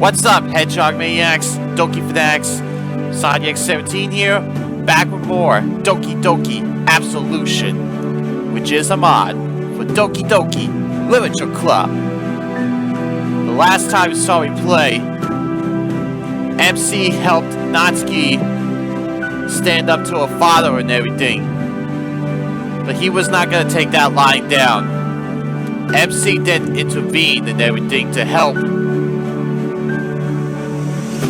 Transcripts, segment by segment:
What's up, Hedgehog Maniacs, Doki Fanatics, Sonic17 here, back with more Doki Doki Absolution, which is a mod for Doki Doki Literature Club. The last time you saw me play, MC helped Natsuki stand up to her father and everything, but he was not going to take that lying down. MC then intervened and everything to help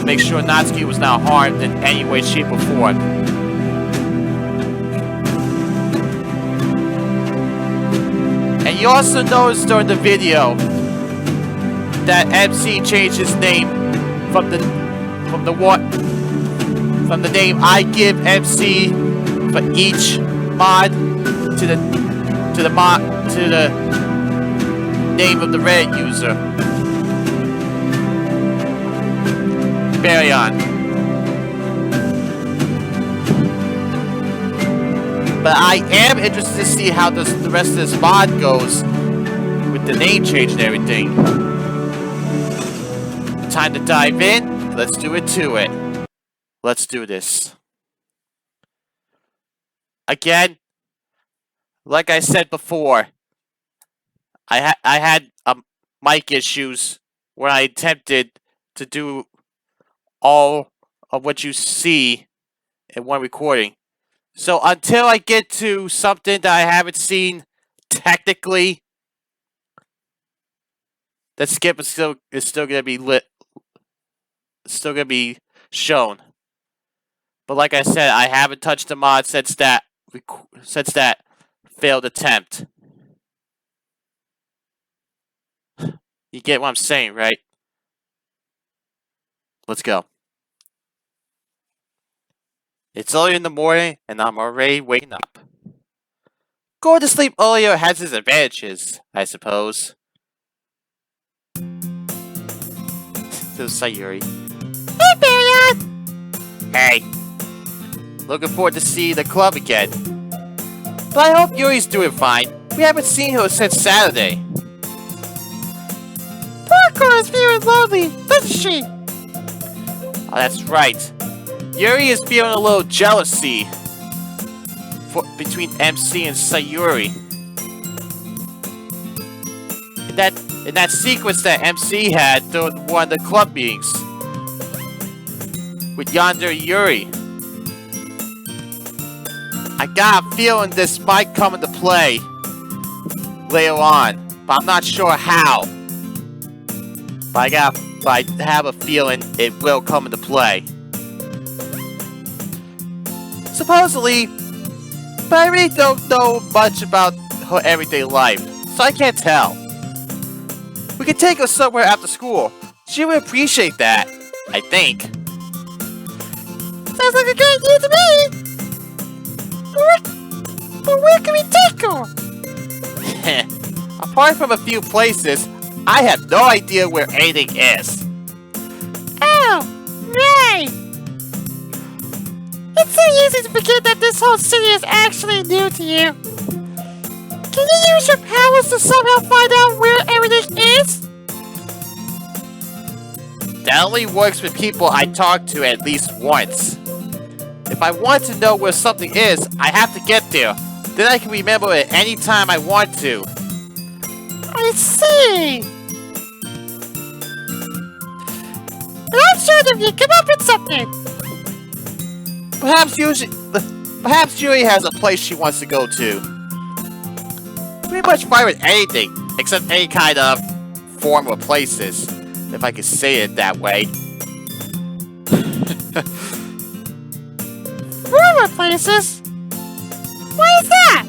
make sure Natsuki was not harmed in any way, shape, or form. And you also noticed during the video that MC changed his name from the name I give MC for each mod to the name of the Reddit user, Baryon. But I am interested to see how the rest of this mod goes with the name change and everything. Time to dive in. Let's do it to it. Let's do this. Again, like I said before, I had mic issues where I attempted to do all of what you see in one recording. So until I get to something that I haven't seen technically, that skip is still gonna be lit. It's still gonna be shown. But like I said, I haven't touched the mod since that failed attempt. You get what I'm saying, right? Let's go. It's early in the morning, and I'm already waking up. Going to sleep earlier has its advantages, I suppose. To Sayuri. Hey, Baryon! Hey. Looking forward to seeing the club again. But I hope Yuri's doing fine. We haven't seen her since Saturday. Porco is feeling lonely, isn't she? Oh, that's right. Yuri is feeling a little jealousy between MC and Sayuri. In that sequence that MC had during one of the club meetings with Yonder Yuri. I got a feeling this might come into play later on, but I'm not sure how. But I have a feeling it will come into play. Supposedly, but I really don't know much about her everyday life, so I can't tell. We could take her somewhere after school. She would appreciate that, I think. Sounds like a good idea to me! But where can we take her? Apart from a few places, I have no idea where anything is. Oh, right! It's so easy to forget that this whole city is actually new to you. Can you use your powers to somehow find out where everything is? That only works with people I talk to at least once. If I want to know where something is, I have to get there. Then I can remember it any time I want to. I see. But I'm sure that you come up with something. Perhaps Yuri has a place she wants to go to. Pretty much fine with anything, except any kind of form or places, if I could say it that way. Form or places? Why is that?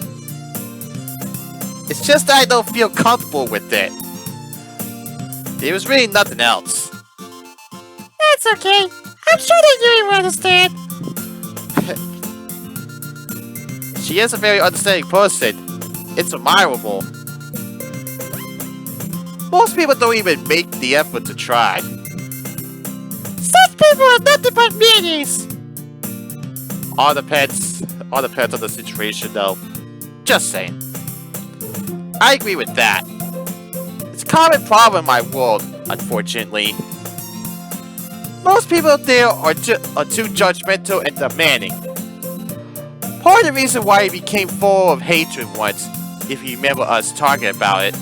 It's just that I don't feel comfortable with it. There was really nothing else. That's okay. I'm sure that Yuri will understand. She is a very understanding person. It's admirable. Most people don't even make the effort to try. Such people are nothing but meanies. All depends on the situation, though. Just saying. I agree with that. It's a common problem in my world, unfortunately. Most people out there are too judgmental and demanding. Part of the reason why he became full of hatred once, if you remember us talking about it.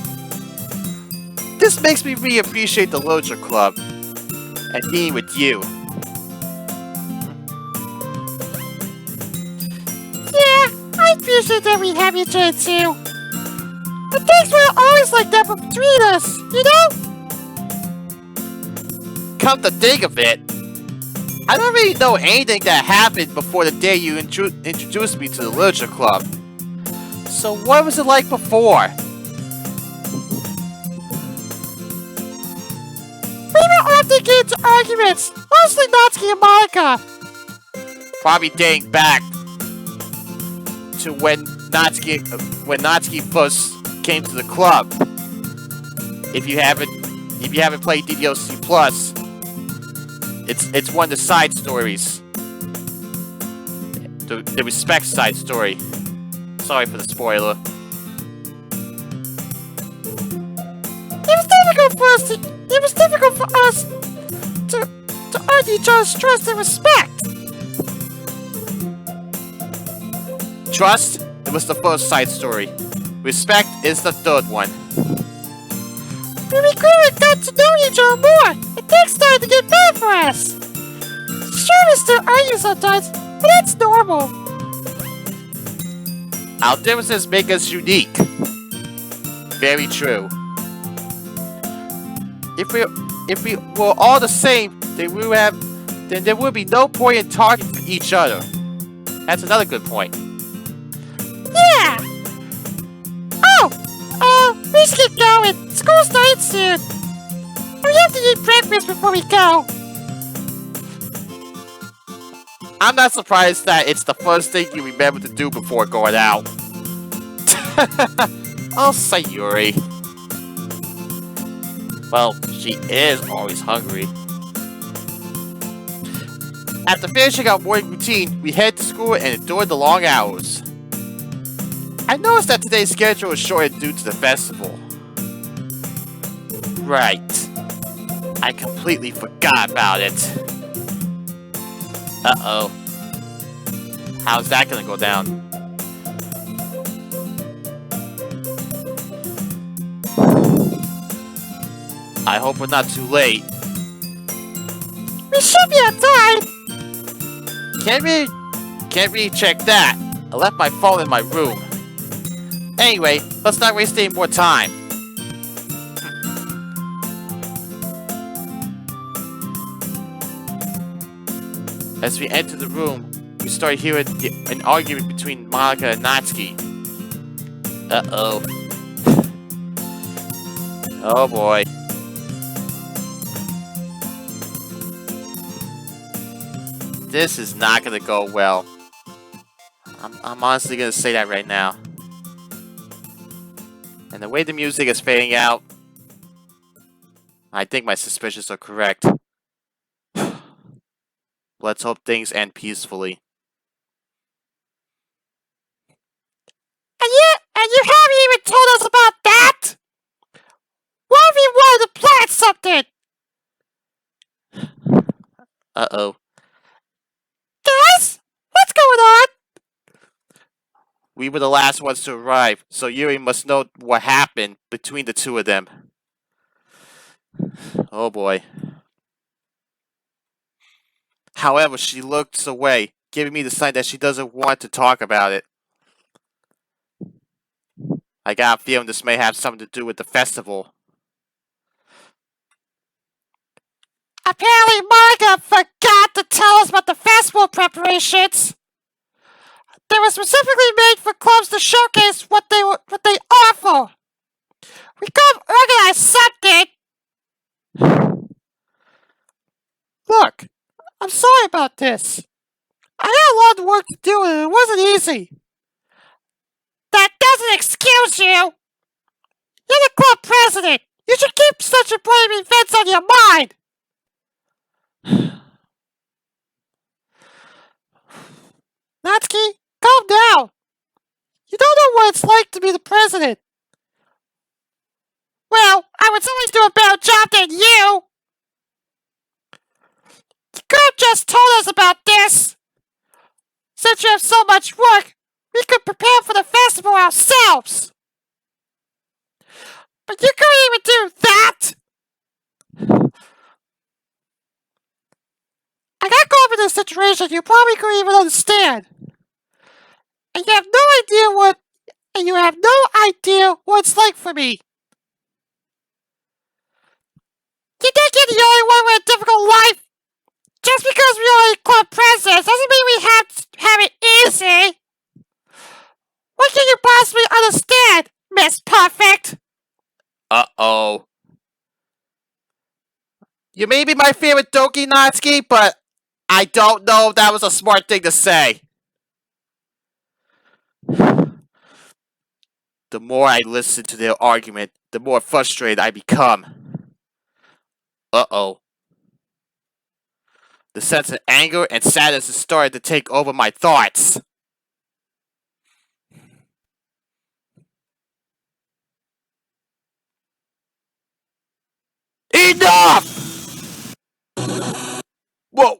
This makes me really appreciate the Literature Club and being with you. Yeah, I appreciate that we have each other too. But things weren't always like that between us, you know? Come to think of it, I don't really know anything that happened before the day you introduced me to the Literature Club. So what was it like before? We were often getting into arguments, mostly Natsuki and Monika. Probably dating back to when Natsuki first came to the club. If you haven't played DDLC Plus, it's one of the side stories. The respect side story. Sorry for the spoiler. It was difficult for us to earn each other's trust and respect. Trust, it was the first side story. Respect is the third one. When we grew and got to know each other more, and things started to get bad for us. Sure, we still argue sometimes, but that's normal. Our differences make us unique. Very true. If we were all the same, then there would be no point in talking to each other. That's another good point. Yeah! Oh, we should get going. School starts soon. We have to eat breakfast before we go. I'm not surprised that it's the first thing you remember to do before going out. Oh, Sayuri. Well, she is always hungry. After finishing our morning routine, we head to school and endured the long hours. I noticed that today's schedule is shortened due to the festival. Right. I completely forgot about it. Uh-oh. How's that gonna go down? I hope we're not too late. We should be on time. Can't really check that. I left my phone in my room. Anyway, let's not waste any more time. As we enter the room, we start hearing an argument between Monika and Natsuki. Uh-oh. Oh boy. This is not gonna go well. I'm honestly gonna say that right now. And the way the music is fading out, I think my suspicions are correct. Let's hope things end peacefully. And you haven't even told us about that? What if we wanted to plant something? Uh-oh. Guys, what's going on? We were the last ones to arrive, so Yuri must know what happened between the two of them. Oh boy. However, she looks away, giving me the sign that she doesn't want to talk about it. I got a feeling this may have something to do with the festival. Apparently Monika forgot to tell us about the festival preparations. They were specifically made for clubs to showcase what they offer. We could organize something. Look, I'm sorry about this. I had a lot of work to do and it wasn't easy. That doesn't excuse you. You're the club president. You should keep such important events on your mind. Natsuki, calm down. You don't know what it's like to be the president. Well, I would always do a better job than you. just told us about this. Since you have so much work, we could prepare for the festival ourselves. But you couldn't even do that. I got go over this situation you probably couldn't even understand. And you have no idea what it's like for me. You think you're the only one with a difficult life? Just because we are club presidents doesn't mean we have it easy. What can you possibly understand, Miss Perfect? Uh-oh. You may be my favorite Doki Natsuki, but I don't know if that was a smart thing to say. The more I listen to their argument, the more frustrated I become. Uh-oh. The sense of anger and sadness is starting to take over my thoughts. Enough! Whoa!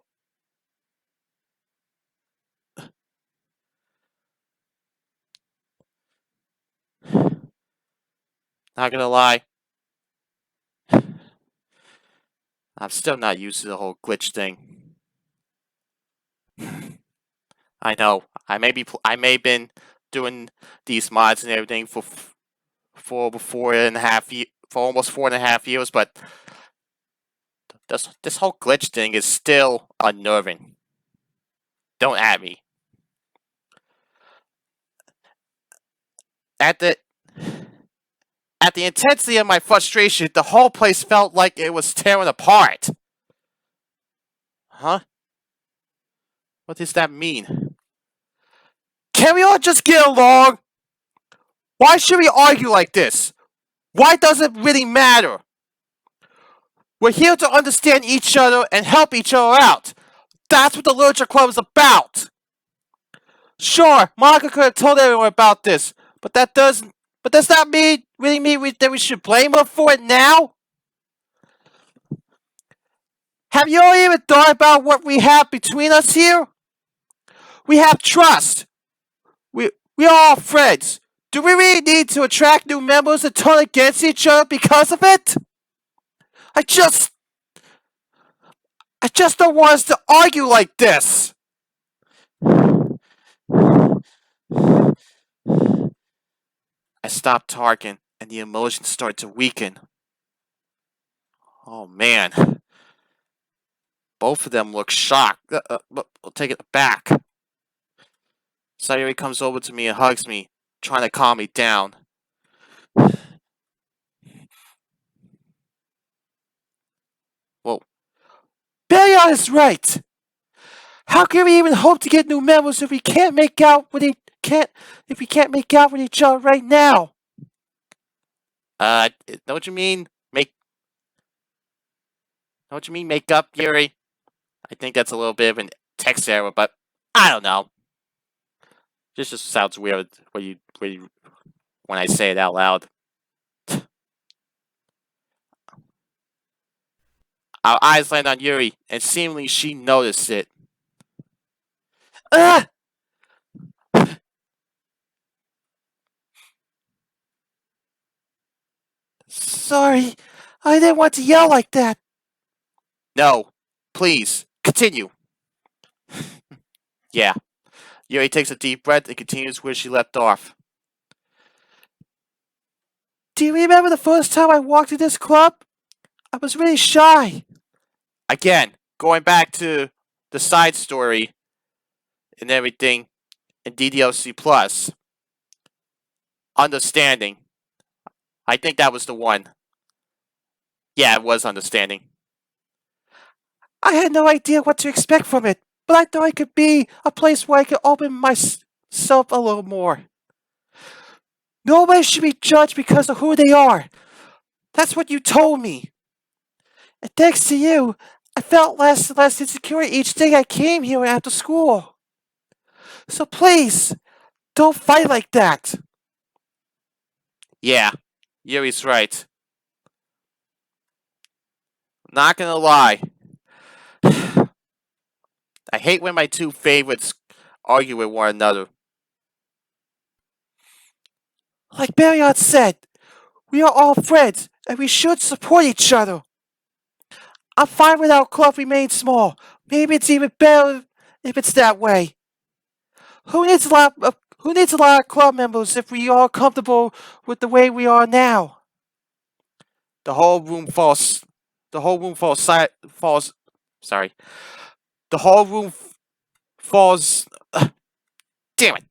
Not gonna lie. I'm still not used to the whole glitch thing. I know. I may have been doing these mods and everything for almost 4.5 years, but this whole glitch thing is still unnerving. Don't at me. At the intensity of my frustration, the whole place felt like it was tearing apart. Huh? What does that mean? Can we all just get along? Why should we argue like this? Why does it really matter? We're here to understand each other and help each other out. That's what the Literature Club is about. Sure, Monika could have told everyone about this, but does that really mean that we should blame her for it now? Have you all even thought about what we have between us here? We have trust. We are all friends. Do we really need to attract new members and turn against each other because of it? I just don't want us to argue like this. I stopped talking, and the emotions started to weaken. Oh man. Both of them look shocked. I'll take it back. Sayuri comes over to me and hugs me, trying to calm me down. Whoa. Baryon is right. How can we even hope to get new members if we can't make out with each other right now? Know what you mean? Know what you mean? Make up, Yuri? I think that's a little bit of a text error, but I don't know. This just sounds weird when I say it out loud. Our eyes land on Yuri, and seemingly she noticed it. Ah! Sorry, I didn't want to yell like that. No, please, continue. Yeah. Yuri takes a deep breath and continues where she left off. Do you remember the first time I walked to this club? I was really shy. Again, going back to the side story and everything in DDLC Plus. Understanding. I think that was the one. Yeah, it was Understanding. I had no idea what to expect from it, but I thought it could be a place where I could open myself a little more. Nobody should be judged because of who they are. That's what you told me. And thanks to you, I felt less and less insecure each day I came here after school. So please, don't fight like that. Yeah, Yuri's right. Not gonna lie. I hate when my two favorites argue with one another. Like Baryon said, we are all friends, and we should support each other. I'm fine with our club remaining small. Maybe it's even better if it's that way. Who needs a lot of club members if we are comfortable with the way we are now? The whole room falls. The whole room falls. Sorry. The whole room falls. Damn it!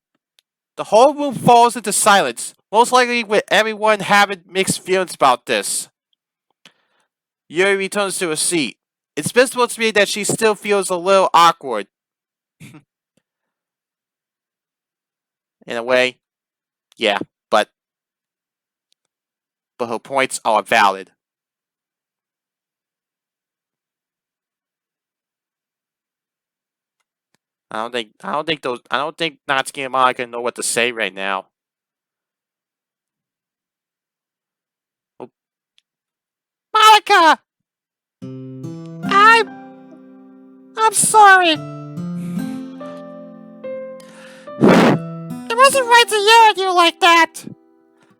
The whole room falls into silence. Most likely, with everyone having mixed feelings about this. Yuri returns to her seat. It's visible to me that she still feels a little awkward. In a way, yeah, but her points are valid. I don't think Natsuki and Monika know what to say right now. Oh. Monika! I'm sorry. It wasn't right to yell at you like that.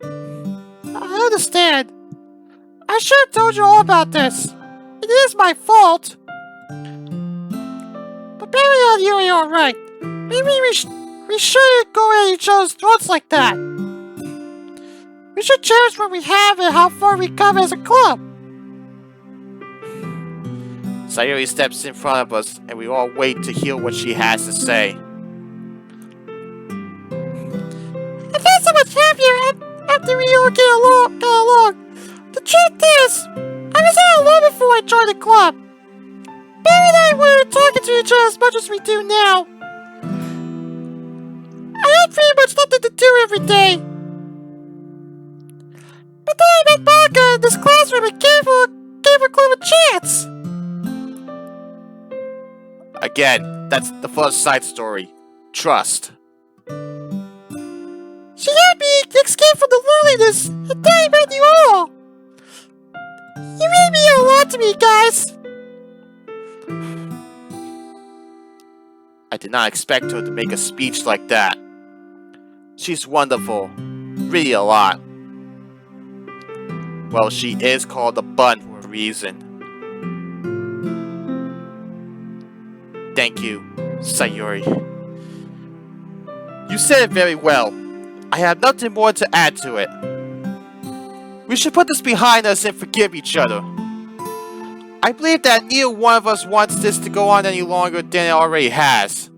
I understand. I should have told you all about this. It is my fault. But Baryon and you are alright. Maybe we shouldn't go at each other's throats like that. We should cherish what we have and how far we come as a club. Sayuri steps in front of us, and we all wait to hear what she has to say. I feel so much happier after we all got along. The truth is, I was all alone before I joined the club. Barry and I weren't talking to each other as much as we do now. I had pretty much nothing to do every day. But then I met Monika in this classroom and gave her club a chance. Again, that's the first side story. Trust. She helped me escape from the loneliness, and then I met you all. You really mean a lot to me, guys. I did not expect her to make a speech like that. She's wonderful. Really a lot. Well, she is called a bun for a reason. Thank you, Sayuri. You said it very well. I have nothing more to add to it. We should put this behind us and forgive each other. I believe that neither one of us wants this to go on any longer than it already has.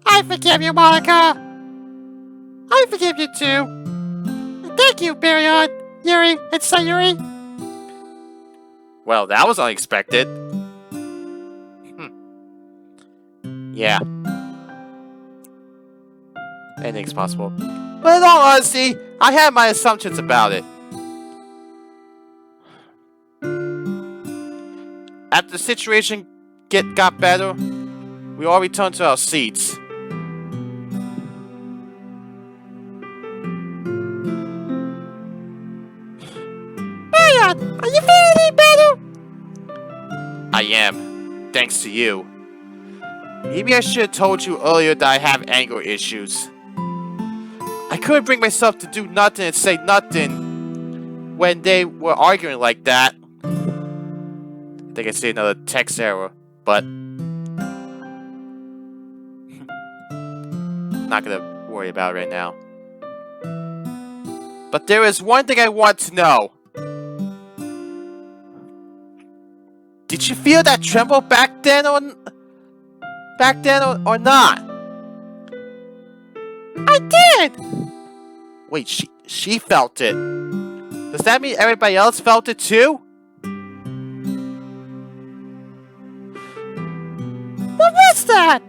I forgive you, Monika. I forgive you too. And thank you, Baryon, Yuri, and Sayuri. Well, that was unexpected. Yeah. Anything's possible. But in all honesty, I had my assumptions about it. After the situation got better, we all returned to our seats. Baryon, are you feeling any better? I am, thanks to you. Maybe I should have told you earlier that I have anger issues. I couldn't bring myself to do nothing and say nothing when they were arguing like that. I think I see another text error, but not gonna worry about it right now. But there is one thing I want to know. Did you feel that tremble back then or not? I did! Wait, she felt it. Does that mean everybody else felt it too? What was that?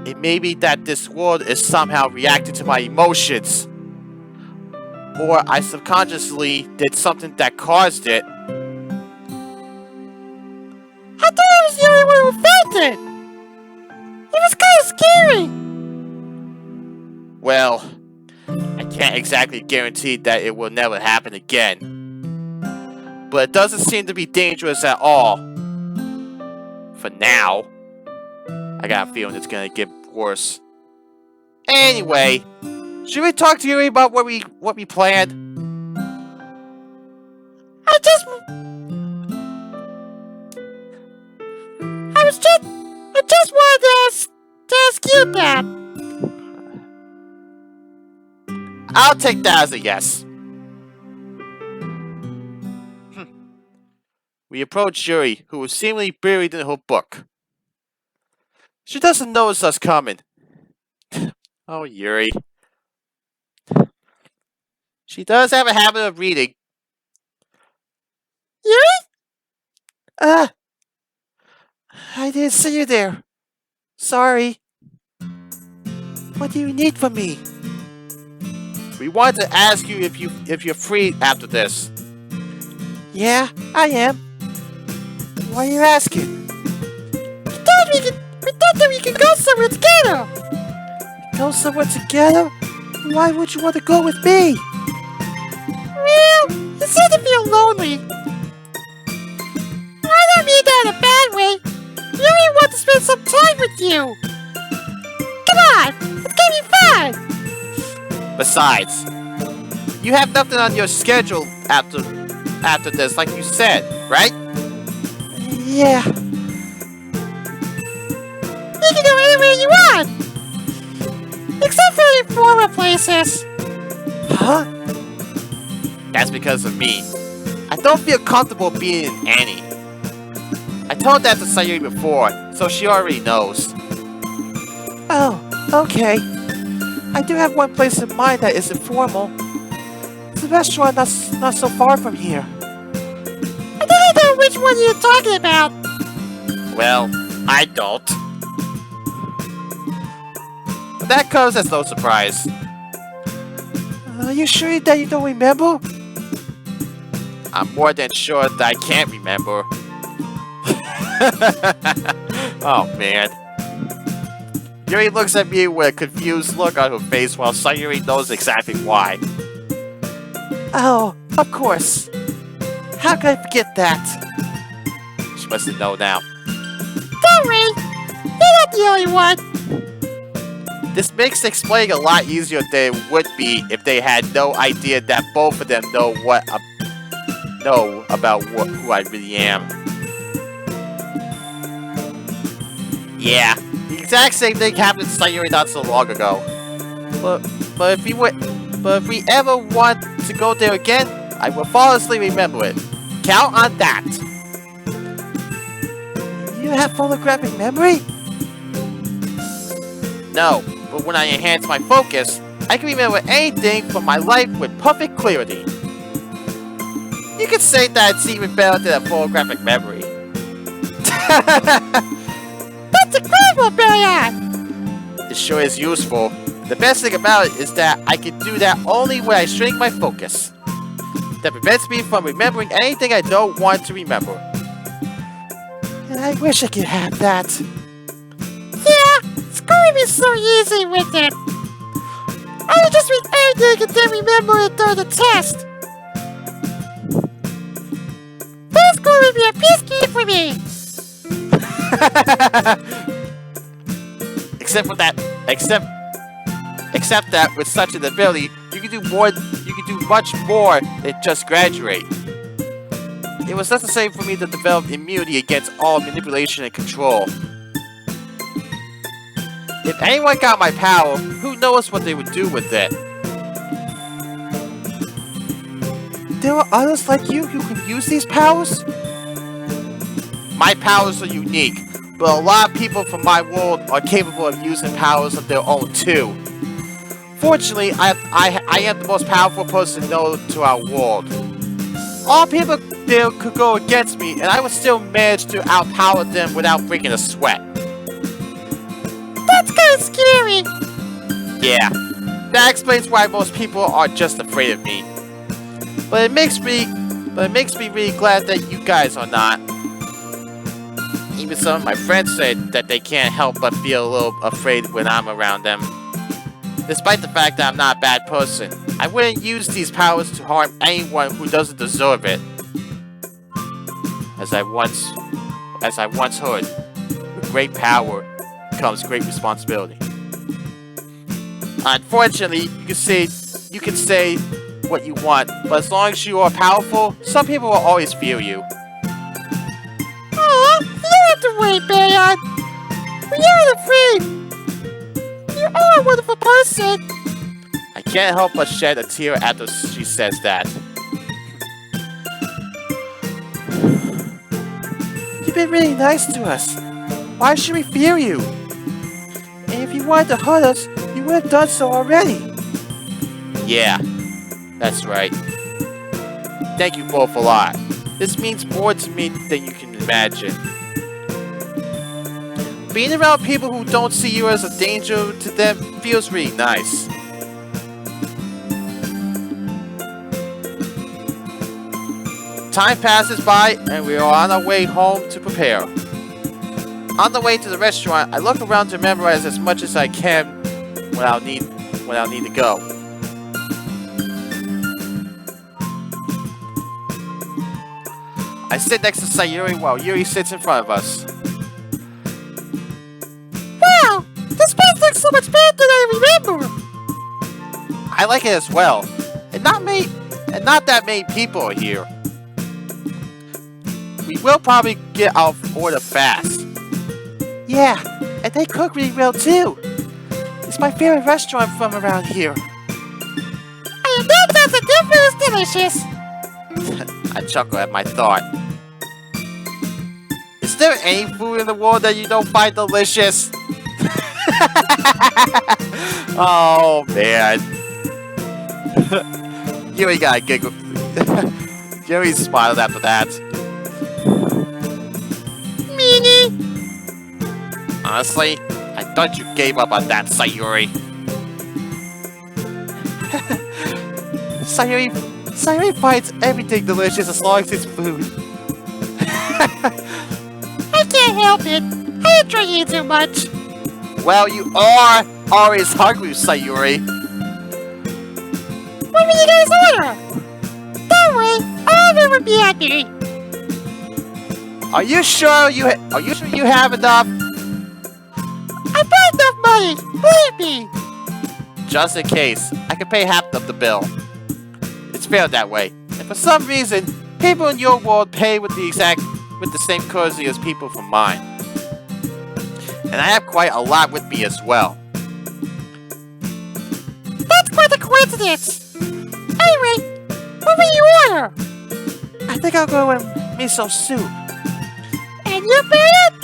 It may be that this world is somehow reacting to my emotions. Or I subconsciously did something that caused it. I thought I was the only one who felt it. It was kind of scary. Well, I can't exactly guarantee that it will never happen again. but it doesn't seem to be dangerous at all. For now. I got a feeling it's gonna get worse. Anyway, should we talk to Yuri about what we planned? I just wanted to ask you that. I'll take that as a yes. We approached Yuri, who was seemingly buried in her book. She doesn't notice us coming. Oh, Yuri. She does have a habit of reading. Yuri? I didn't see you there. Sorry. What do you need from me? We wanted to ask you if you're free after this. Yeah, I am. Why are you asking? We thought that we could go somewhere together. Go somewhere together? Why would you want to go with me? Well, you seem to feel lonely. I don't mean that in a bad way. We only want to spend some time with you. Come on, it's gonna be fun. Besides, you have nothing on your schedule after this, like you said, right? Yeah. You can go anywhere you want, except for the former places. Huh? That's because of me. I don't feel comfortable being in Annie. I told that to Sayuri before, so she already knows. Oh, okay. I do have one place in mind that isn't formal. It's a restaurant not so far from here. I think I know which one you're talking about. Well, I don't. But that comes as no surprise. Are you sure that you don't remember? I'm more than sure that I can't remember. Oh, man. Yuri looks at me with a confused look on her face while Sayuri knows exactly why. Oh, of course. How could I forget that? She must have known now. Don't worry, you're not the only one. This makes explaining a lot easier than it would be if they had no idea that both of them know about who I really am. Yeah, the exact same thing happened to Sayuri not so long ago. But if we ever want to go there again, I will flawlessly remember it. Count on that. You have photographic memory? No, but when I enhance my focus, I can remember anything from my life with perfect clarity. You could say that it's even better than a photographic memory. That's incredible, Baryon! It sure is useful. The best thing about it is that I can do that only when I shrink my focus. That prevents me from remembering anything I don't want to remember. I wish I could have that. Yeah, it's going to be so easy with it. I would just read anything and then remember it during the test. That's going to be a piece game for me. Except that with such an ability, you can do much more than just graduate. It was necessary for me to develop immunity against all manipulation and control. If anyone got my power, who knows what they would do with it? There are others like you who can use these powers? My powers are unique, but a lot of people from my world are capable of using powers of their own too. Fortunately, I am the most powerful person known to our world. All people there could go against me, and I would still manage to outpower them without breaking a sweat. That's kind of scary. Yeah, that explains why most people are just afraid of me. But it makes me really glad that you guys are not. Even some of my friends said that they can't help but feel a little afraid when I'm around them. Despite the fact that I'm not a bad person, I wouldn't use these powers to harm anyone who doesn't deserve it. As I once heard, with great power comes great responsibility. Unfortunately, you can say what you want, but as long as you are powerful, some people will always fear you. Aw, you don't have to worry, Baryon. We aren't afraid. You are a wonderful person. I can't help but shed a tear after she says that. You've been really nice to us. Why should we fear you? And if you wanted to hurt us, you would have done so already. Yeah, that's right. Thank you both a lot. This means more to me than you can imagine. Being around people who don't see you as a danger to them feels really nice. Time passes by and we are on our way home to prepare. On the way to the restaurant, I look around to memorize as much as I can when I'll need to go. I sit next to Sayuri while Yuri sits in front of us. Wow, this place looks so much better than I remember. I like it as well, and not that many people are here. We will probably get our order fast. Yeah, and they cook really well too. It's my favorite restaurant from around here. And that sounds a difference delicious. I chuckle at my thought. Is there any food in the world that you don't find delicious? Oh man. Yuri got a giggle. Yuri smiled after that. Meanie. Honestly, I thought you gave up on that, Sayuri. Sayuri finds everything delicious as long as it's food. I can't help it. I enjoy eating too much. Well, you are always hungry, Sayuri. What will you guys order? That way, all of it would be happy. Are you sure you have enough? I brought enough money, believe me. Just in case, I can pay half of the bill. It's fair that way. And for some reason, people in your world pay with the same courtesy as people from mine. And I have quite a lot with me as well. That's quite a coincidence. Anyway, what will you order? I think I'll go with miso soup. And you, Baryon?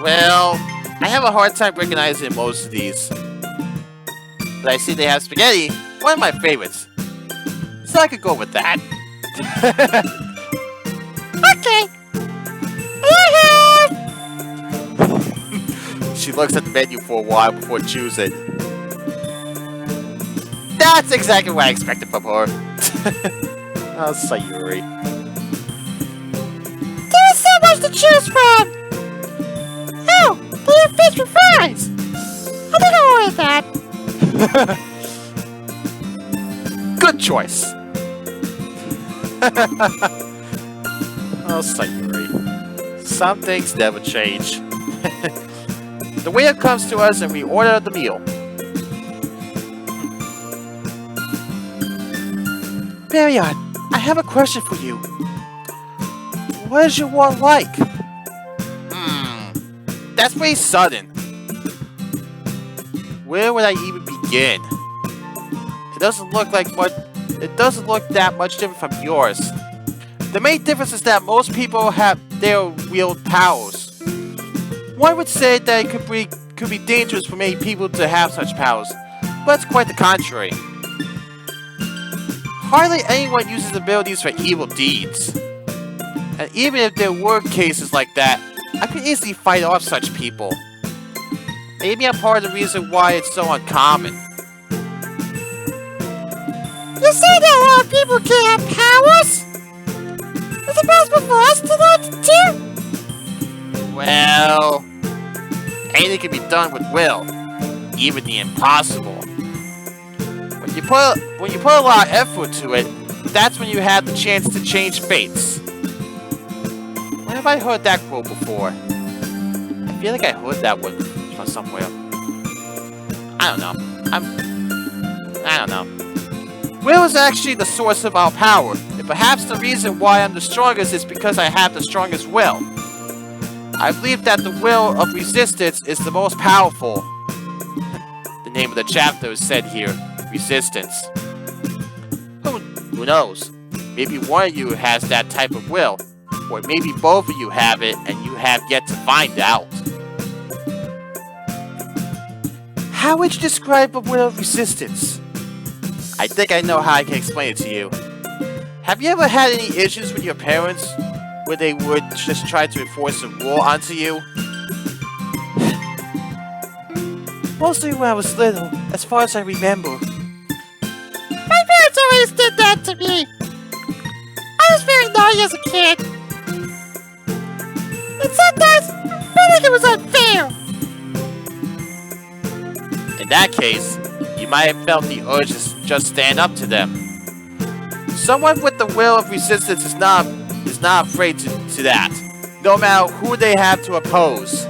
Well, I have a hard time recognizing most of these. But I see they have spaghetti, one of my favorites. So I could go with that. Okay. She looks at the menu for a while before choosing. That's exactly what I expected from her. Oh, Sayuri. There's so much to choose from! Oh, they have fish with fries! I think I'll order that. Good choice. Oh, Sayuri. Some things never change. The waiter comes to us and we order the meal. Baryon, I have a question for you. What is your wall like? That's pretty sudden. Where would I even begin? It doesn't look that much different from yours. The main difference is that most people have their wield powers. One would say that it could be dangerous for many people to have such powers, but it's quite the contrary. Hardly anyone uses abilities for evil deeds. And even if there were cases like that, I could easily fight off such people. Maybe I'm part of the reason why it's so uncommon. You say that a lot of people can't have powers? Is it possible for us to learn to do? Well, anything can be done with will, even the impossible. When you put a lot of effort to it, that's when you have the chance to change fates. have I heard that quote before? I feel like I heard that one from somewhere. I don't know. I don't know. Will is actually the source of our power, and perhaps the reason why I'm the strongest is because I have the strongest will. I believe that the will of resistance is the most powerful. The name of the chapter is said here, Resistance. Who knows? Maybe one of you has that type of will, or maybe both of you have it and you have yet to find out. How would you describe a will of resistance? I think I know how I can explain it to you. Have you ever had any issues with your parents where they would just try to enforce a rule onto you? Mostly when I was little, as far as I remember. My parents always did that to me. I was very naughty as a kid. And sometimes I felt like it was unfair. In that case, you might have felt the urge to just stand up to them. Someone with the will of resistance is not afraid to that, no matter who they have to oppose.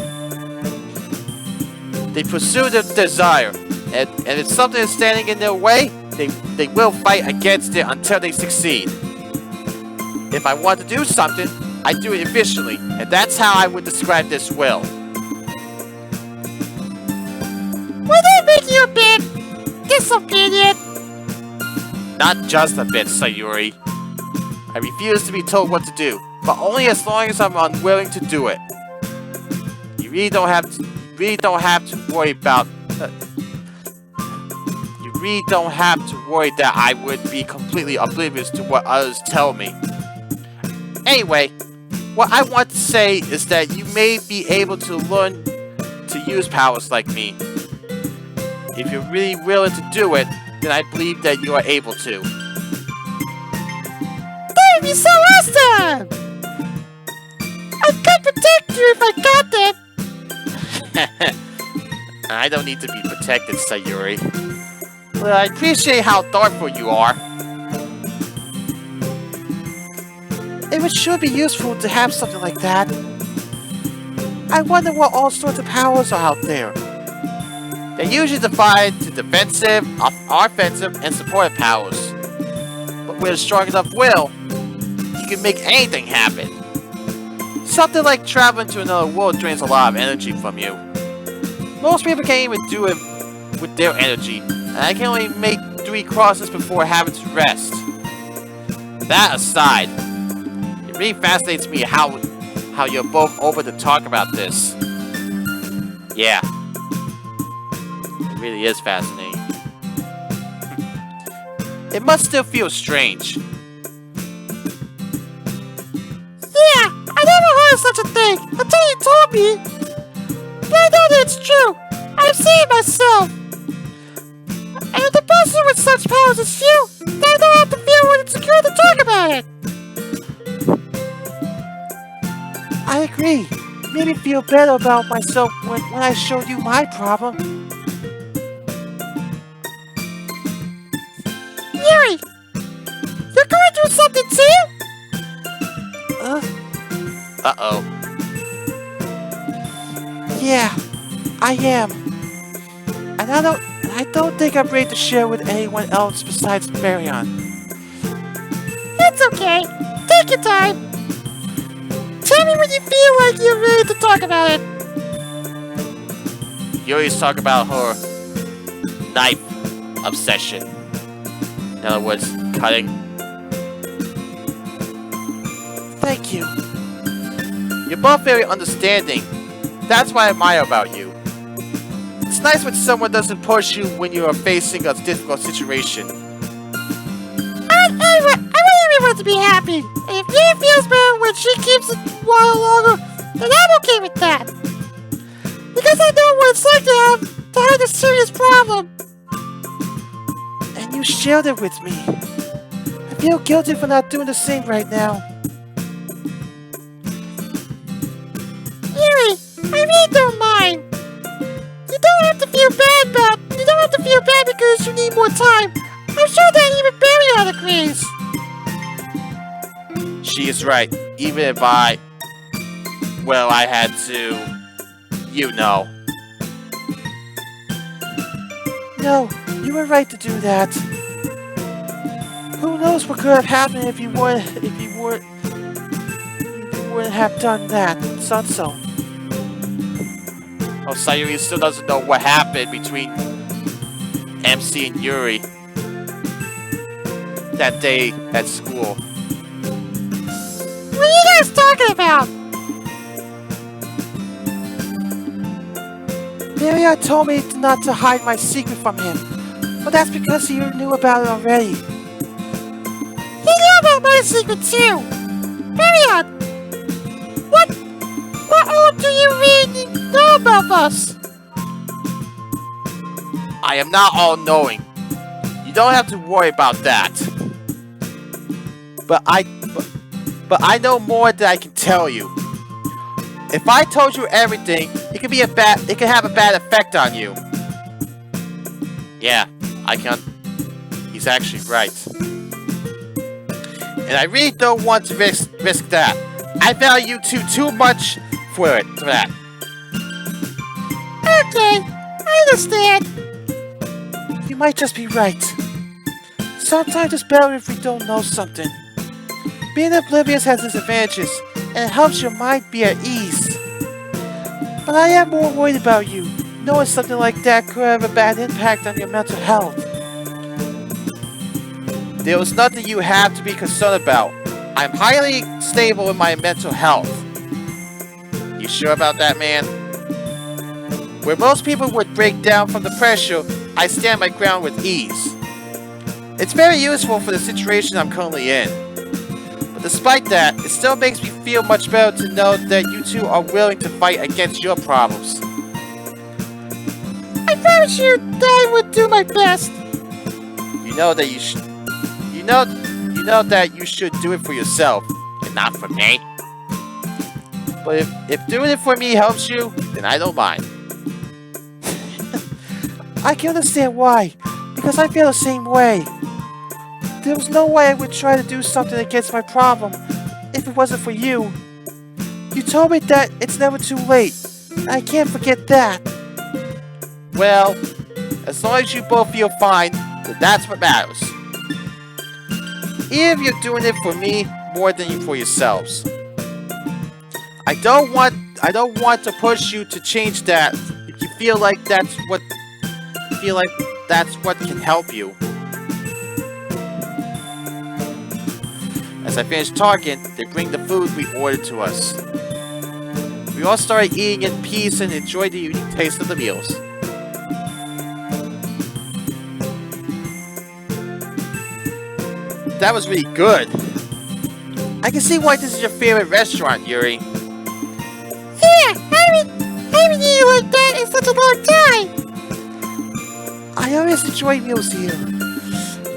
They pursue their desire, and if something is standing in their way, they will fight against it until they succeed. If I want to do something, I do it efficiently, and that's how I would describe this will. Would that make you a bit disobedient? Not just a bit, Sayuri. I refuse to be told what to do, but only as long as I'm unwilling to do it. You really don't have to worry about. You really don't have to worry that I would be completely oblivious to what others tell me. Anyway, what I want to say is that you may be able to learn to use powers like me. If you're really willing to do it, then I believe that you are able to. That would be so awesome! I could protect you if I got it! I don't need to be protected, Sayuri. But I appreciate how thoughtful you are. It would sure be useful to have something like that. I wonder what all sorts of powers are out there. They're usually divided to defensive, offensive, and supportive powers. But with a strong enough will, you can make anything happen. Something like traveling to another world drains a lot of energy from you. Most people can't even do it with their energy, and I can only make 3 crosses before having to rest. That aside, it really fascinates me how you're both open to talk about this. Yeah. It really is fascinating. It must still feel strange. Yeah, I never heard of such a thing until you told me. But I know that it's true. I've seen it myself. And the person with such powers as you, they don't have to feel insecure to talk about it. I agree. It made me feel better about myself when I showed you my problem. Yuri, you're going through something too? Uh-oh. Yeah, I am. And I don't think I'm ready to share with anyone else besides Baryon. It's okay. Take your time. Tell me when you feel like you're ready to talk about it. You always talk about her knife obsession. In other words, cutting. Thank you. You're both very understanding. That's what I admire about you. It's nice when someone doesn't push you when you are facing a difficult situation. I want everyone to be happy. And if Yuri feels better when she keeps it a while longer, then I'm okay with that. Because I know what it's like to have a serious problem. And you shared it with me. I feel guilty for not doing the same right now. Yuri, I really don't mind. You don't have to feel bad because you need more time. I'm sure that even Baryon agrees. She is right. Even if I well, I had to, you know. No, you were right to do that. Who knows what could have happened if you wouldn't have done that. So. Oh, Sayuri still doesn't know what happened between MC and Yuri that day at school. What are you guys talking about? Baryon told me not to hide my secret from him, but that's because he knew about it already. He knew about my secret too! Baryon! What all do you really know about us? I am not all-knowing. You don't have to worry about that. But I know more than I can tell you. If I told you everything, it could have a bad effect on you. Yeah, he's actually right. And I really don't want to risk that. I value you two too much for that. Okay, I understand. You might just be right. Sometimes it's better if we don't know something. Being oblivious has its advantages, and it helps your mind be at ease. But I am more worried about you. Knowing something like that could have a bad impact on your mental health. There was nothing you have to be concerned about. I'm highly stable in my mental health. You sure about that, man? Where most people would break down from the pressure, I stand my ground with ease. It's very useful for the situation I'm currently in. But despite that, it still makes me feel much better to know that you two are willing to fight against your problems. I promise you that I would do my best. You know that you should. You know that you should do it for yourself, and not for me. But if doing it for me helps you, then I don't mind. I can understand why, because I feel the same way. There was no way I would try to do something against my problem if it wasn't for you. You told me that it's never too late. I can't forget that. Well, as long as you both feel fine, then that's what matters. Even if you're doing it for me more than for yourselves. I don't want to push you to change that if you feel like that's what can help you. As I finish talking, they bring the food we ordered to us. We all started eating in peace and enjoyed the unique taste of the meals. That was really good. I can see why this is your favorite restaurant, Yuri. Yeah, I haven't eaten like that in such a long time. I always enjoy meals here.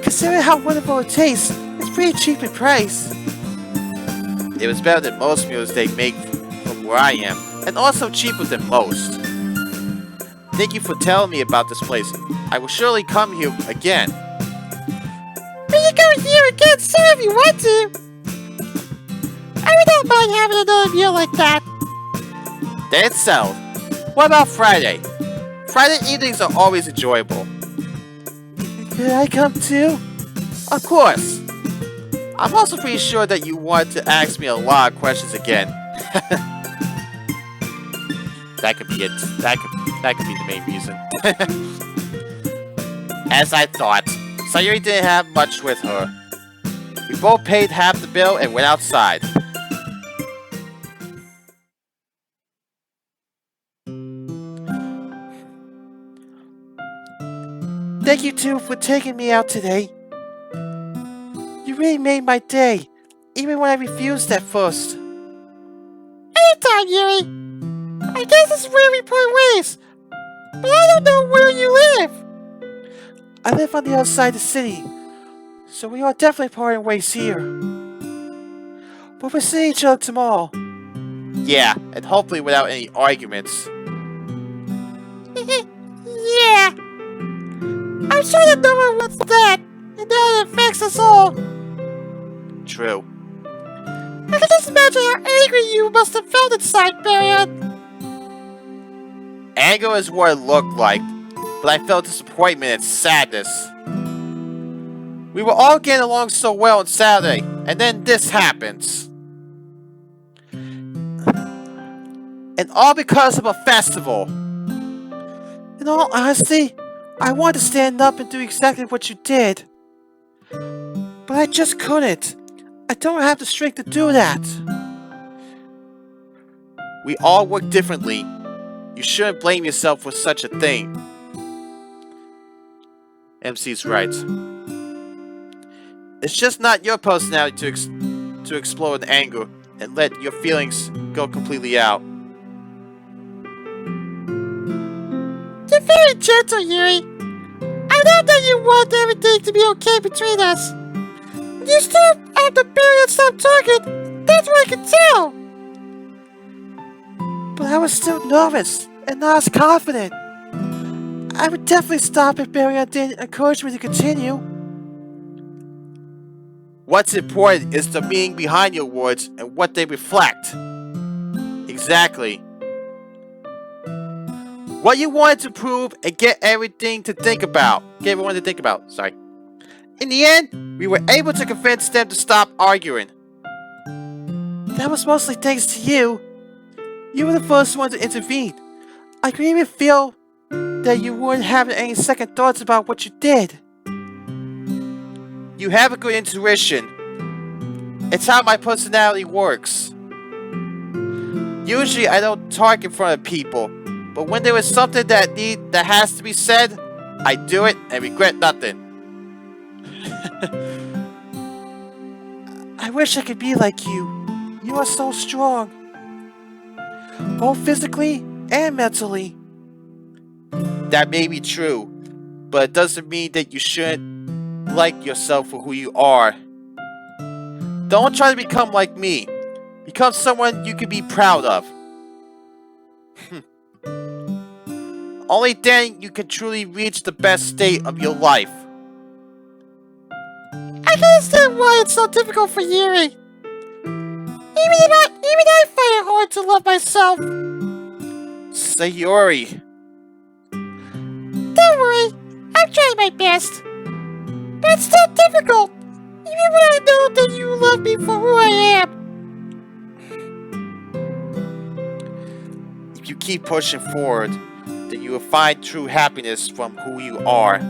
Considering how wonderful it tastes, it's pretty cheap in price. It was better than most meals they make from where I am, and also cheaper than most. Thank you for telling me about this place. I will surely come here again. But you go here again soon if you want to. I would not mind having another meal like that. Then it's settled. What about Friday? Friday evenings are always enjoyable. Can I come too? Of course. I'm also pretty sure that you want to ask me a lot of questions again. That could be it. That could be the main reason. As I thought, Sayuri didn't have much with her. We both paid half the bill and went outside. Thank you two for taking me out today. You really made my day, even when I refused at first. Anytime, Yuri. I guess this is where we part ways, but I don't know where you live. I live on the other side of the city, so we are definitely parting ways here. But we'll see each other tomorrow. Yeah, and hopefully without any arguments. Yeah. I'm sure that no one wants that, and that it affects us all. True. I can just imagine imagine how angry you must have felt inside, Baryon. Anger is what it looked like, but I felt disappointment and sadness. We were all getting along so well on Saturday, and then this happens. And all because of a festival. In all honesty, I wanted to stand up and do exactly what you did. But I just couldn't. I don't have the strength to do that. We all work differently. You shouldn't blame yourself for such a thing. MC's right. It's just not your personality to explode in anger and let your feelings go completely out. You're very gentle, Yuri. I know that you want everything to be okay between us. You still have the Baryon stop talking. That's what I can tell. But I was still nervous and not as confident. I would definitely stop if Baryon didn't encourage me to continue. What's important is the meaning behind your words and what they reflect. Exactly. What you wanted to prove and get everyone to think about. Sorry. In the end, we were able to convince them to stop arguing. That was mostly thanks to you. You were the first one to intervene. I could even feel that you weren't having any second thoughts about what you did. You have a good intuition. It's how my personality works. Usually I don't talk in front of people, but when there is something that has to be said, I do it and regret nothing. I wish I could be like you. You are so strong. Both physically and mentally. That may be true, but it doesn't mean that you shouldn't like yourself for who you are. Don't try to become like me. Become someone you can be proud of. Only then you can truly reach the best state of your life. I can understand why it's so difficult for Yuri. Even I find it hard to love myself. Sayori. Don't worry, I'm trying my best. But it's still difficult, even when I know that you love me for who I am. If you keep pushing forward, then you will find true happiness from who you are.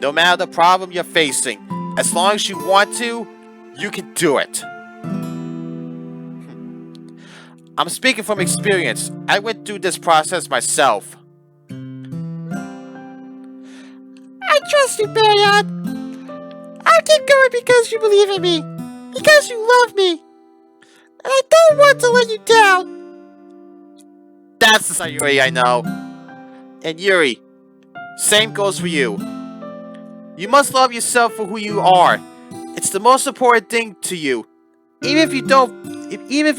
No matter the problem you're facing, as long as you want to, you can do it. I'm speaking from experience. I went through this process myself. I trust you, Baryon. I'll keep going because you believe in me. Because you love me. And I don't want to let you down. That's the Sayori I know. And Yuri, same goes for you. You must love yourself for who you are. It's the most important thing to you, even if you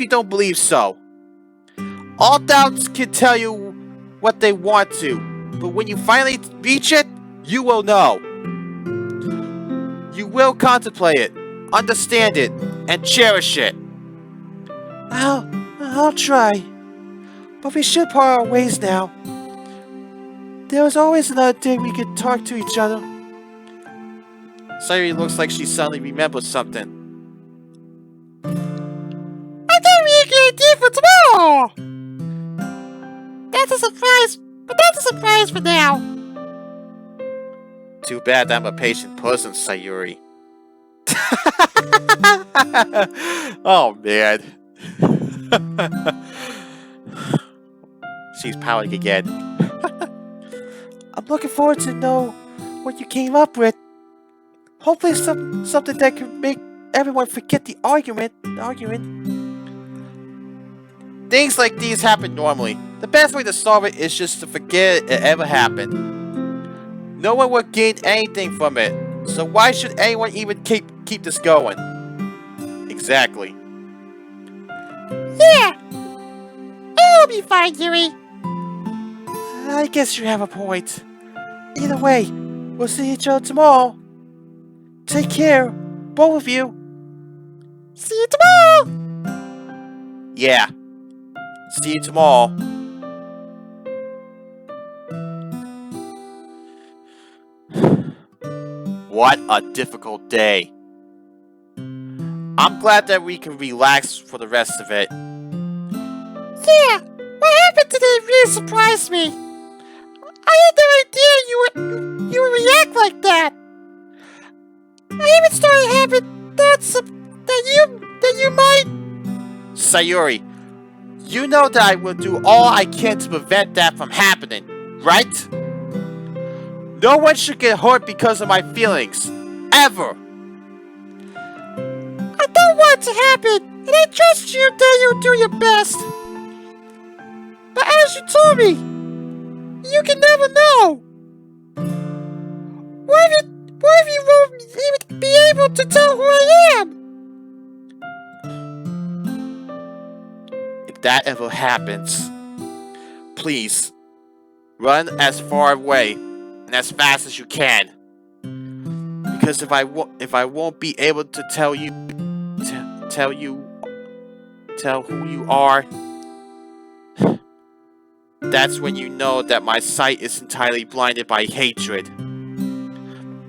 don't believe so. All doubts can tell you what they want to, but when you finally reach it, you will know. You will contemplate it, understand it, and cherish it. I'll try. But we should part our ways now. There was always another day we could talk to each other. Sayori looks like she suddenly remembers something. I got a really good idea for tomorrow! That's a surprise, but that's a surprise for now. Too bad I'm a patient person, Sayori. Oh, man. She's pouting again. I'm looking forward to know what you came up with. Hopefully something that can make everyone forget the argument. Things like these happen normally. The best way to solve it is just to forget it ever happened. No one will gain anything from it, so why should anyone even keep this going? Exactly. Yeah! It'll be fine, Yuri. I guess you have a point. Either way, we'll see each other tomorrow. Take care, both of you. See you tomorrow! Yeah. See you tomorrow. What a difficult day. I'm glad that we can relax for the rest of it. Yeah, what happened today really surprised me. I had no idea you would react like that. I even started having thoughts that you might. Sayuri, you know that I will do all I can to prevent that from happening, right? No one should get hurt because of my feelings. Ever. I don't want it to happen, and I trust you that you'll do your best. But as you told me, you can never know. What if you won't even be able to tell who I am? If that ever happens, please run as far away and as fast as you can. Because if I won't be able to tell who you are, that's when you know that my sight is entirely blinded by hatred.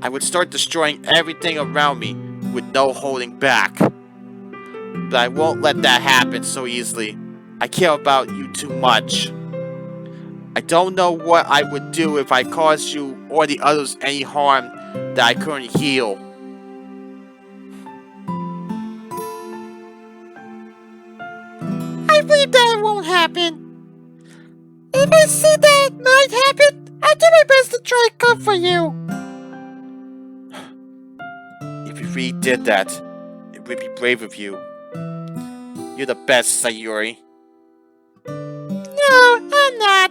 I would start destroying everything around me with no holding back. But I won't let that happen so easily. I care about you too much. I don't know what I would do if I caused you or the others any harm that I couldn't heal. I believe that it won't happen. If I see that it might happen, I'll do my best to try and comfort you. If you really did that, it would be brave of you. You're the best, Sayuri. No, I'm not.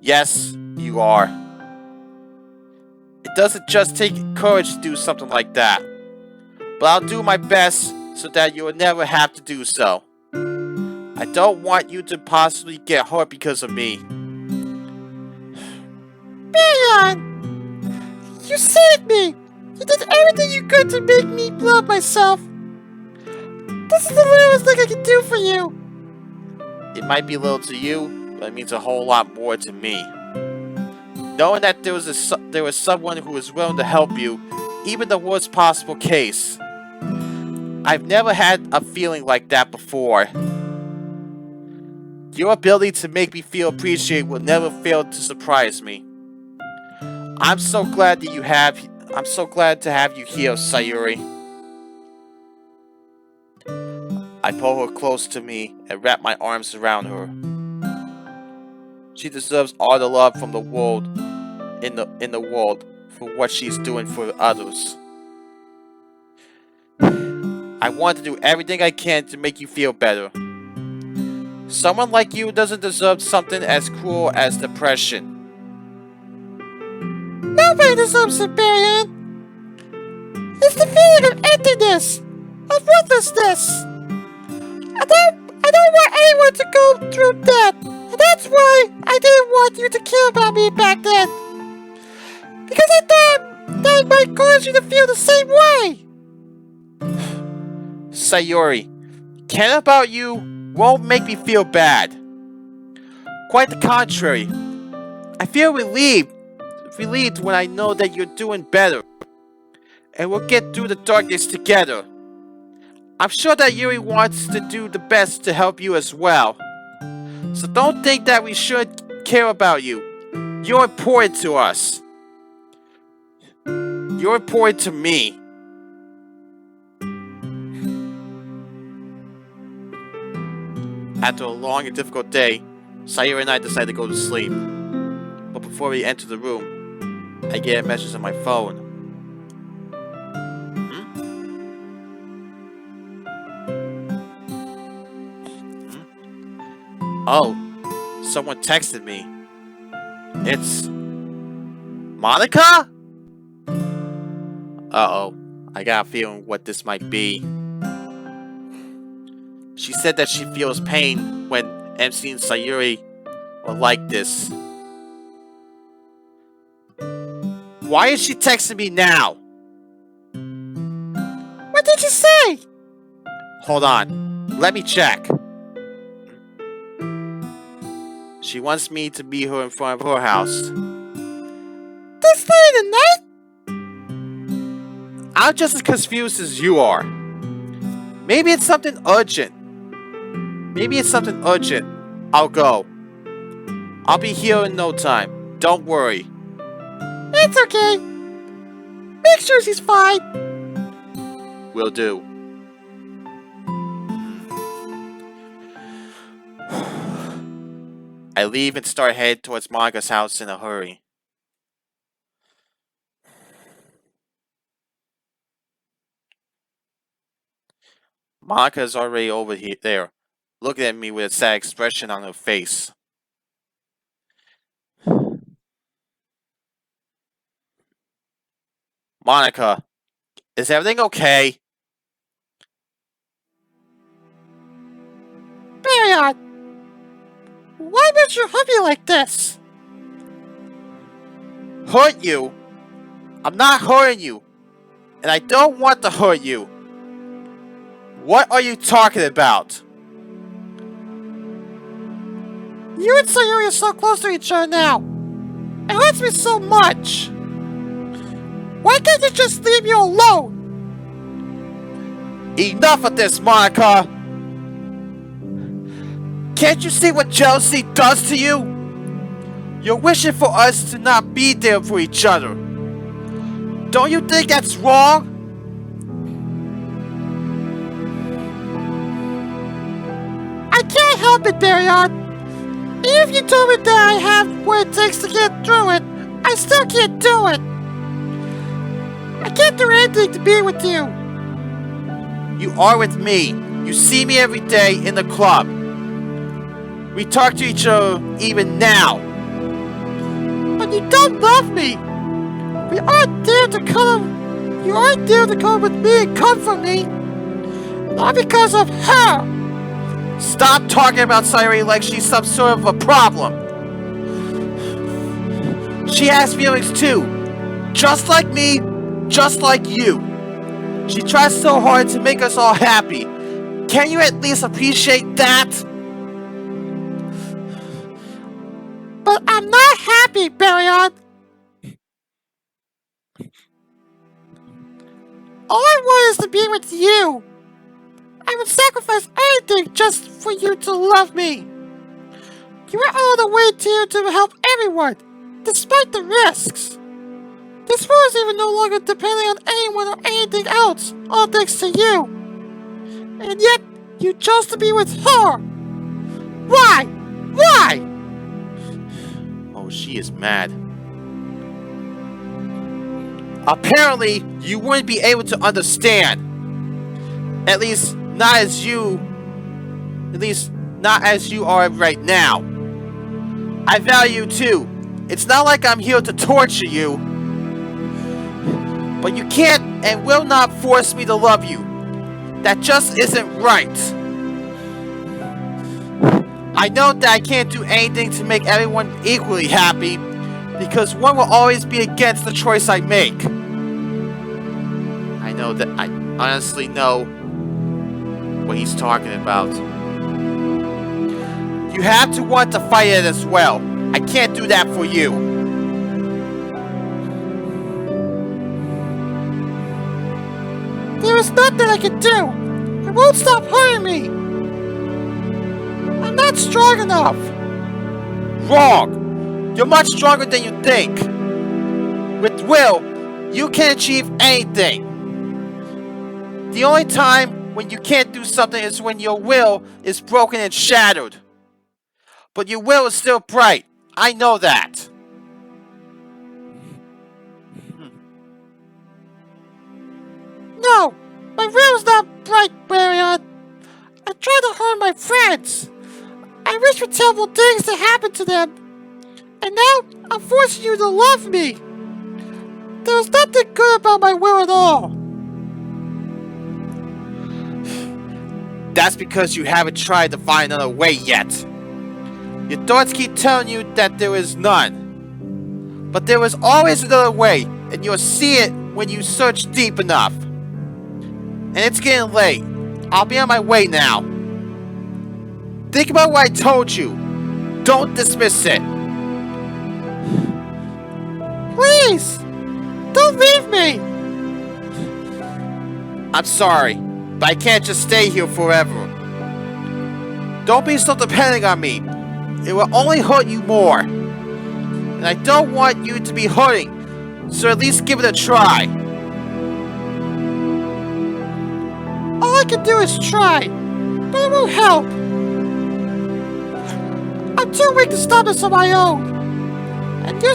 Yes, you are. It doesn't just take courage to do something like that. But I'll do my best so that you will never have to do so. I don't want you to possibly get hurt because of me. Baryon! You saved me! You did everything you could to make me love myself. This is the littlest thing I can do for you. It might be little to you, but it means a whole lot more to me. Knowing that there was someone who was willing to help you, even the worst possible case. I've never had a feeling like that before. Your ability to make me feel appreciated will never fail to surprise me. I'm so glad to have you here, Sayuri. I pull her close to me and wrap my arms around her. She deserves all the love from the world in the world for what she's doing for others. I want to do everything I can to make you feel better. Someone like you doesn't deserve something as cruel as depression. Nobody deserves it, Baryon. It's the feeling of emptiness, of worthlessness. I don't want anyone to go through that, and that's why I didn't want you to care about me back then. Because I thought that might cause you to feel the same way. Sayuri, caring about you won't make me feel bad. Quite the contrary. I feel relieved when I know that you're doing better. And we'll get through the darkness together. I'm sure that Yuri wants to do the best to help you as well. So don't think that we should care about you. You're important to us. You're important to me. After a long and difficult day, Sayuri and I decide to go to sleep. But before we enter the room, I get a message on my phone. Oh, someone texted me. It's Monika? Uh-oh, I got a feeling what this might be. She said that she feels pain when MC and Sayuri are like this. Why is she texting me now? What did you say? Hold on, let me check. She wants me to be her in front of her house. This late at night? I'm just as confused as you are. Maybe it's something urgent. I'll go. I'll be here in no time. Don't worry. It's okay. Make sure she's fine. Will do. I leave and start head towards Monika's house in a hurry. Monika is already over there, looking at me with a sad expression on her face. Monika, is everything okay? Baryon, why would you hurt me like this? Hurt you? I'm not hurting you, and I don't want to hurt you. What are you talking about? You and Sayuri are so close to each other now. It hurts me so much. Why can't you just leave me alone? Enough of this, Monika! Can't you see what jealousy does to you? You're wishing for us to not be there for each other. Don't you think that's wrong? I can't help it, Baryon. Even if you told me that I have what it takes to get through it, I still can't do it. I can't do anything to be with you. You are with me. You see me every day in the club. We talk to each other even now. But you don't love me. You aren't there to come with me and comfort me. Not because of her. Stop talking about Sayuri like she's some sort of a problem. She has feelings too. Just like me, just like you. She tries so hard to make us all happy. Can you at least appreciate that? But I'm not happy, Baryon. All I want is to be with you. I would sacrifice anything just for you to love me. You went all the way here to help everyone, despite the risks. This world is even no longer depending on anyone or anything else, all thanks to you. And yet, you chose to be with her. Why? Why? Oh, she is mad. Apparently, you wouldn't be able to understand. At least not as you are right now. I value you too. It's not like I'm here to torture you. But you can't and will not force me to love you. That just isn't right. I know that I can't do anything to make everyone equally happy, because one will always be against the choice I make. I know that I honestly know what he's talking about. You have to want to fight it as well. I can't do that for you. There is nothing I can do. It won't stop hurting me. I'm not strong enough. Wrong! You're much stronger than you think. With will, you can achieve anything. The only time when you can't do something is when your will is broken and shattered. But your will is still bright. I know that. No, my will is not bright, Baryon. I tried to harm my friends. I wish for terrible things to happen to them. And now, I'm forcing you to love me. There's nothing good about my will at all. That's because you haven't tried to find another way yet. Your thoughts keep telling you that there is none. But there is always another way, and you'll see it when you search deep enough. And it's getting late. I'll be on my way now. Think about what I told you. Don't dismiss it. Please! Don't leave me! I'm sorry, but I can't just stay here forever. Don't be so dependent on me. It will only hurt you more. And I don't want you to be hurting, so at least give it a try. All I can do is try, but it won't help. I'm too weak to stop this on my own. And you're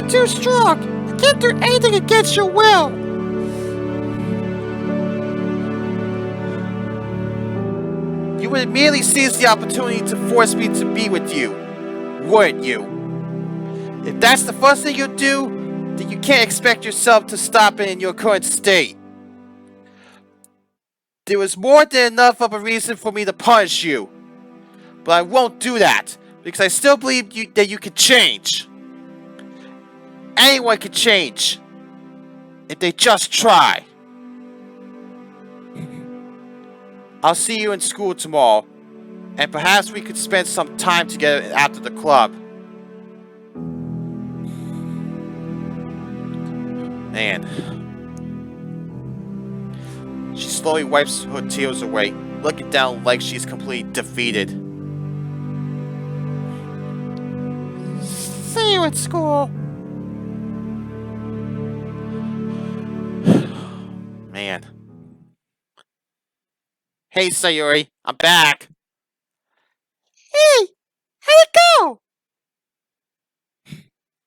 too strong. I can't do anything against your will. You would immediately seize the opportunity to force me to be with you, wouldn't you? If that's the first thing you do, then you can't expect yourself to stop it in your current state. There was more than enough of a reason for me to punish you. But I won't do that, because I still believe that you can change. Anyone can change, if they just try. I'll see you in school tomorrow, and perhaps we could spend some time together after the club. Man. She slowly wipes her tears away, looking down like she's completely defeated. See you at school. Man. Hey, Sayuri, I'm back. Hey, how'd it go?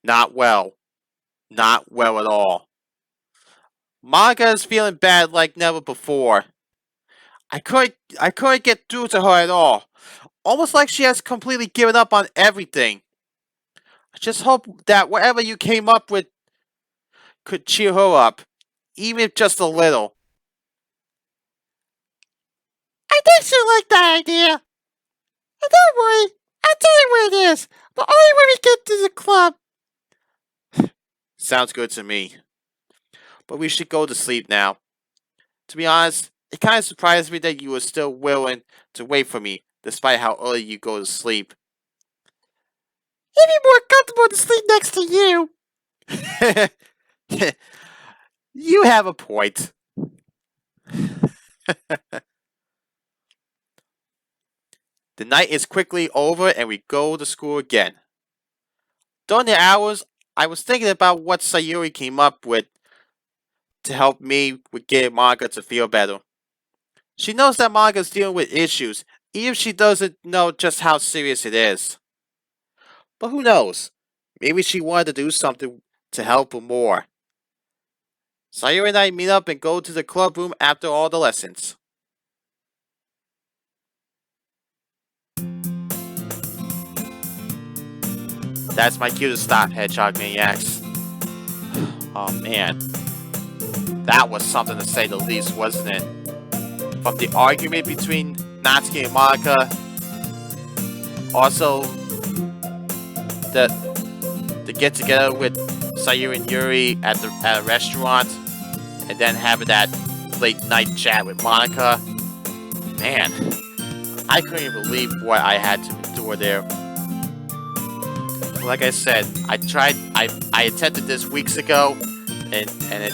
Not well. Not well at all. Monika is feeling bad like never before. I couldn't get through to her at all. Almost like she has completely given up on everything. I just hope that whatever you came up with could cheer her up, even if just a little. I think she'll like that idea. And don't worry, I'll tell you where it is, but only when we get to the club. Sounds good to me. But we should go to sleep now. To be honest, it kind of surprised me that you were still willing to wait for me, despite how early you go to sleep. It'd be more comfortable to sleep next to you. You have a point. The night is quickly over and we go to school again. During the hours, I was thinking about what Sayuri came up with to help me with getting Monika to feel better. She knows that Monika is dealing with issues, even if she doesn't know just how serious it is. But who knows? Maybe she wanted to do something to help her more. Sayuri and I meet up and go to the club room after all the lessons. That's my cue to stop, Hedgehog Maniacs. Oh man. That was something to say the least, wasn't it? From the argument between Natsuki and Monika, also the get together with Sayuri and Yuri at a restaurant, and then having that late night chat with Monika. Man, I couldn't even believe what I had to endure there. Like I said, I attempted this weeks ago, and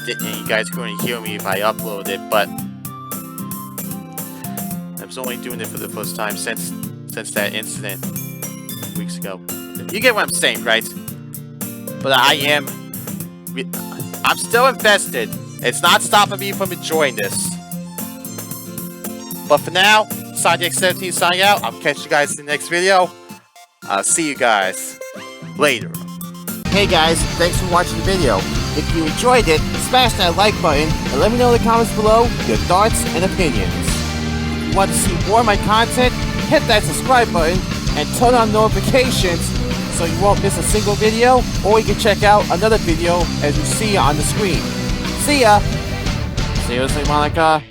you guys couldn't hear me if I uploaded it, but I was only doing it for the first time since that incident weeks ago. You get what I'm saying, right? But I'm still invested. It's not stopping me from enjoying this. But for now, SoniX17 signing out. I'll catch you guys in the next video. I'll see you guys later. Hey guys, thanks for watching the video. If you enjoyed it, smash that like button and let me know in the comments below your thoughts and opinions. If you want to see more of my content, hit that subscribe button and turn on notifications so you won't miss a single video, or you can check out another video as you see on the screen. See ya! Seriously, Monika?